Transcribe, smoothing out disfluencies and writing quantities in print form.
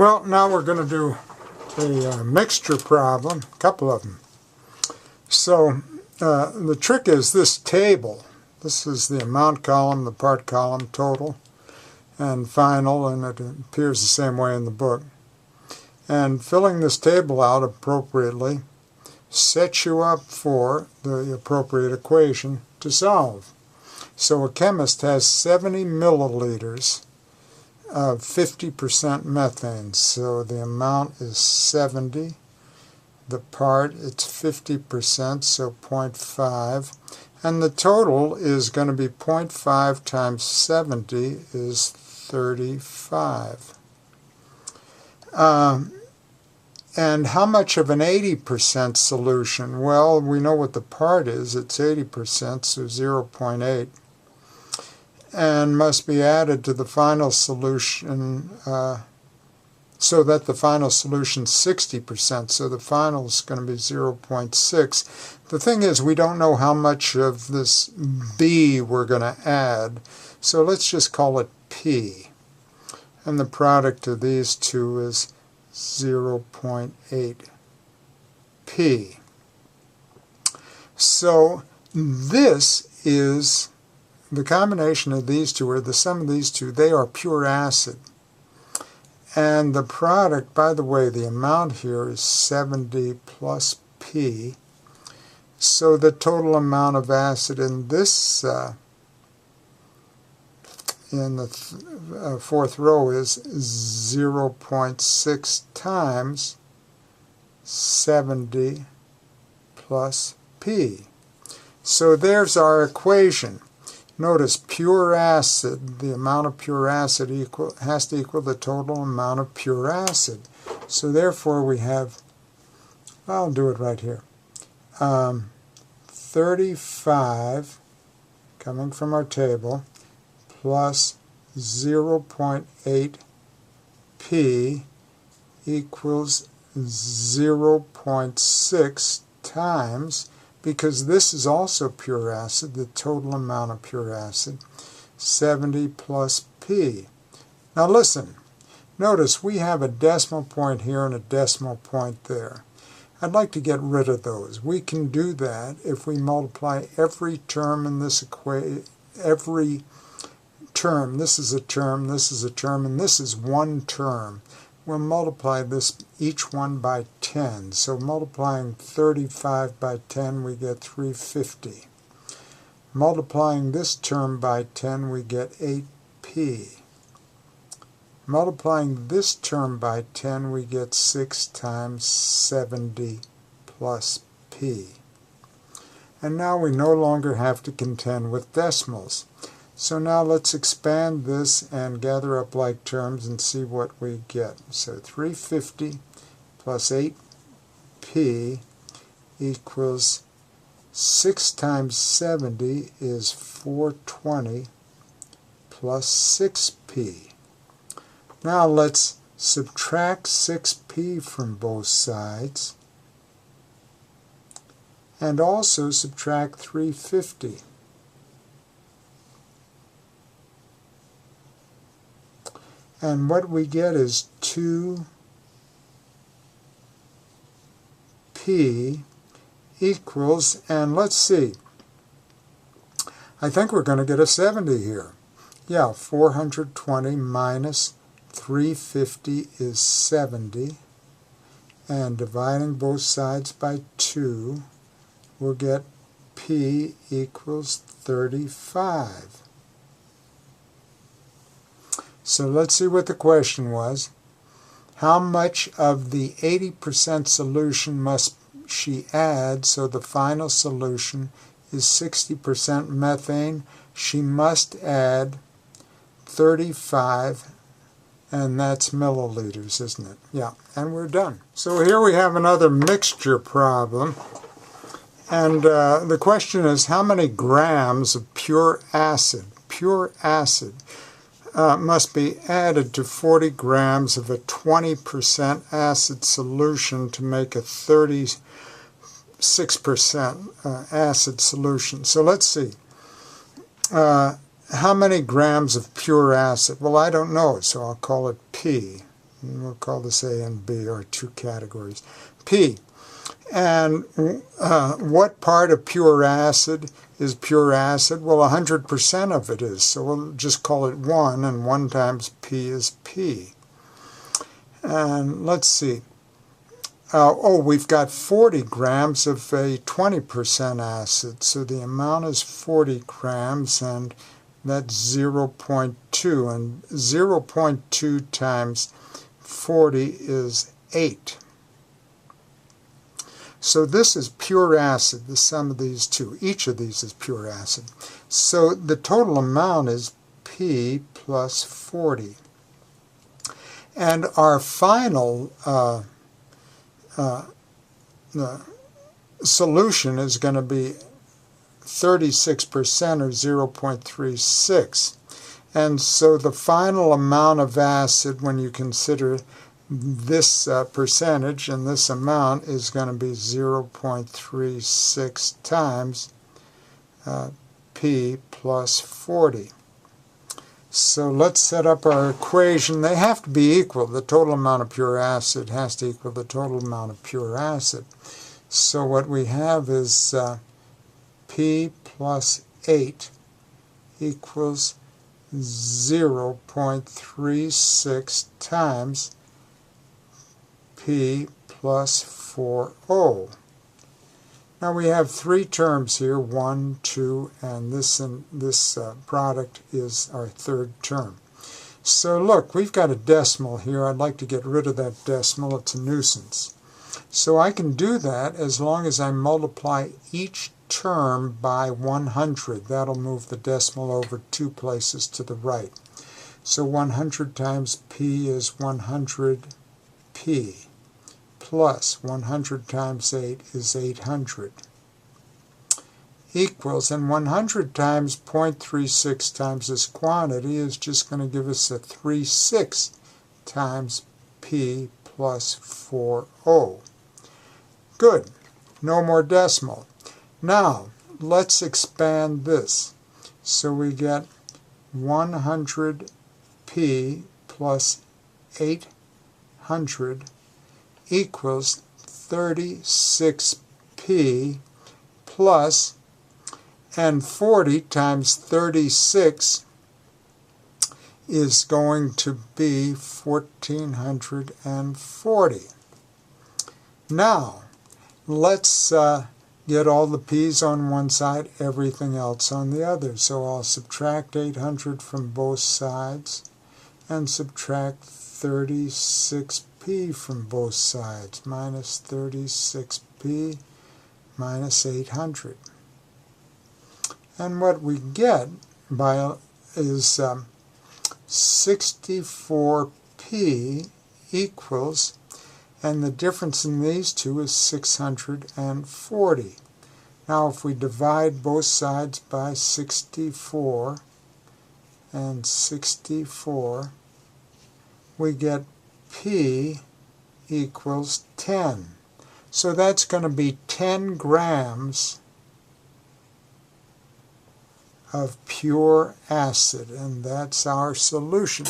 Well, now we're going to do a mixture problem, a couple of them. So the trick is this table. This is the amount column, the part column, total, and final, and it appears the same way in the book. And filling this table out appropriately sets you up for the appropriate equation to solve. So a chemist has 70 milliliters of 50% methane. So the amount is 70. The part, it's 50%, so 0.5. And the total is going to be 0.5 times 70 is 35. And how much of an 80% solution? Well, we know what the part is. It's 80%, so 0.8. And must be added to the final solution so that the final solution is 60%. So the final is going to be 0.6. The thing is, we don't know how much of this B we're going to add. So let's just call it P. And the product of these two is 0.8 P. So this is the combination of these two, or the sum of these two. They are pure acid. And the product, by the way, the amount here is 70 plus P. So the total amount of acid in this in the fourth row is 0.6 times 70 plus P. So there's our equation. Notice pure acid, the amount of pure acid has to equal the total amount of pure acid. So therefore we have, I'll do it right here, 35 coming from our table plus 0.8 P equals 0.6 times, because this is also pure acid, the total amount of pure acid, 70 plus P. Now listen, notice we have a decimal point here and a decimal point there. I'd like to get rid of those. We can do that if we multiply every term in this equation, every term. This is a term, this is a term, and this is one term. We'll multiply this, each one, by 10. So multiplying 35 by 10, we get 350. Multiplying this term by 10, we get 8P. Multiplying this term by 10, we get 6 times 70 plus P. And now we no longer have to contend with decimals. So now let's expand this and gather up like terms and see what we get. So 350 plus 8P equals 6 times 70 is 420 plus 6P. Now let's subtract 6P from both sides and also subtract 350. And what we get is 2P equals, and let's see, I think we're going to get a 70 here. Yeah, 420 minus 350 is 70. And dividing both sides by 2, we'll get P equals 35. So let's see what the question was. How much of the 80% solution must she add so the final solution is 60% methane? She must add 35, and that's milliliters, isn't it? Yeah, and we're done. So here we have another mixture problem. And the question is, how many grams of pure acid must be added to 40 grams of a 20% acid solution to make a 36% acid solution. So let's see. How many grams of pure acid? Well, I don't know, so I'll call it P. And we'll call this A and B, our two categories. P. And what part of pure acid is pure acid? Well, 100% of it is. So we'll just call it 1, and 1 times P is P. And let's see. We've got 40 grams of a 20% acid. So the amount is 40 grams, and that's 0.2. And 0.2 times 40 is 8. So this is pure acid, the sum of these two. Each of these is pure acid. So the total amount is P plus 40. And our final solution is going to be 36% or 0.36. And so the final amount of acid, when you consider this percentage and this amount, is going to be 0.36 times P plus 40. So let's set up our equation. They have to be equal. The total amount of pure acid has to equal the total amount of pure acid. So what we have is P plus 8 equals 0.36 times P plus 4O. Now we have three terms here, 1, 2, and this product is our third term. So look, we've got a decimal here. I'd like to get rid of that decimal. It's a nuisance. So I can do that as long as I multiply each term by 100. That'll move the decimal over 2 places to the right. So 100 times P is 100P. Plus 100 times 8 is 800, equals, and 100 times 0.36 times this quantity is just going to give us a 36 times P plus 4O. Good. No more decimal. Now, let's expand this. So we get 100P plus 800 equals 36P plus, and 40 times 36 is going to be 1440. Now, let's get all the P's on one side, everything else on the other. So I'll subtract 800 from both sides and subtract 36P from both sides, minus 36P minus 800. And what we get is 64P equals, and the difference in these two is 640. Now if we divide both sides by 64 and 64, we get P equals 10. So that's going to be 10 grams of pure acid, and that's our solution.